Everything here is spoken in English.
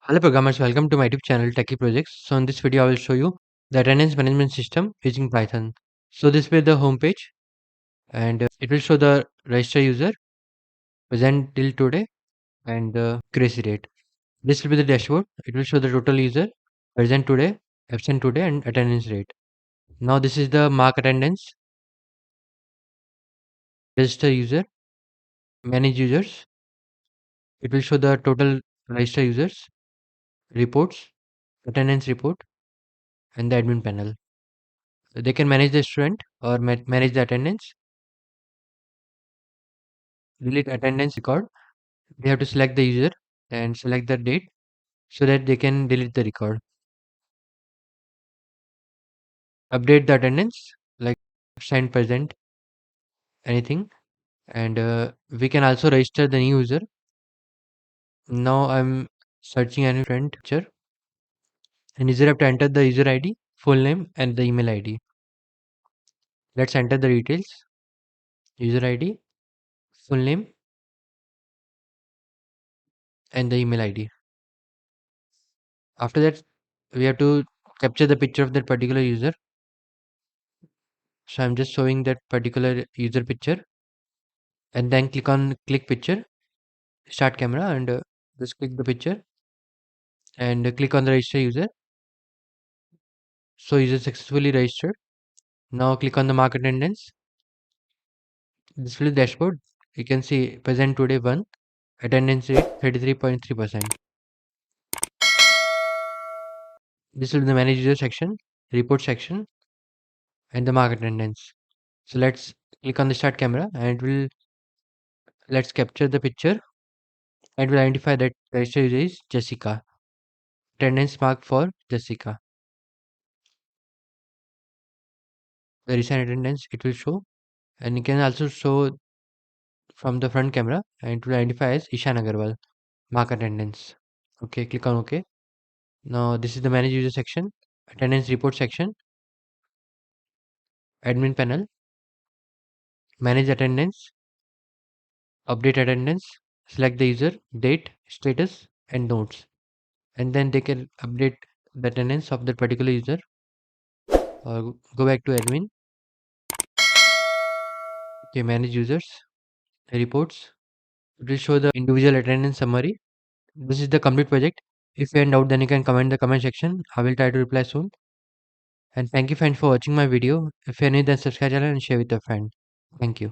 Hello programmers, welcome to my YouTube channel Techie Projects. So in this video I will show you the attendance management system using Python. So this will be the home page and it will show the register user, present till today and accuracy rate. This will be the dashboard. It will show the total user, present today, absent today and attendance rate. Now this is the mark attendance, register user, manage users. It will show the total register users, reports, attendance report and the admin panel. They can manage the student or manage the attendance, delete attendance record. They have to select the user and select the date so that they can delete the record. Update the attendance like absent, present, anything. And we can also register the new user. Now I'm searching a new friend picture and user have to enter the user ID, full name and the email ID. Let's enter the details. User ID, full name and the email ID. After that we have to capture the picture of that particular user. So I'm just showing that particular user picture and then click picture, start camera and just click the picture and click on the register user. So user successfully registered. Now click on the mark attendance. This will be the dashboard. You can see present today 1, attendance rate 33.3%. This will be the manage user section, report section and the mark attendance. So let's click on the start camera and let's capture the picture and we'll identify that register user is Jessica. Attendance mark for Jessica. The recent attendance it will show, and you can also show from the front camera and it will identify as Ishan Agarwal. Mark attendance. Okay, click on OK. Now this is the manage user section, attendance report section, admin panel, manage attendance, update attendance, select the user, date, status and notes, and then they can update the attendance of that particular user or go back to admin. Okay, manage users, reports. It will show the individual attendance summary. This is the complete project. If you have doubt, then you can comment in the comment section. I will try to reply soon. And thank you friends for watching my video. If you are new, then subscribe channel and share with your friend. Thank you.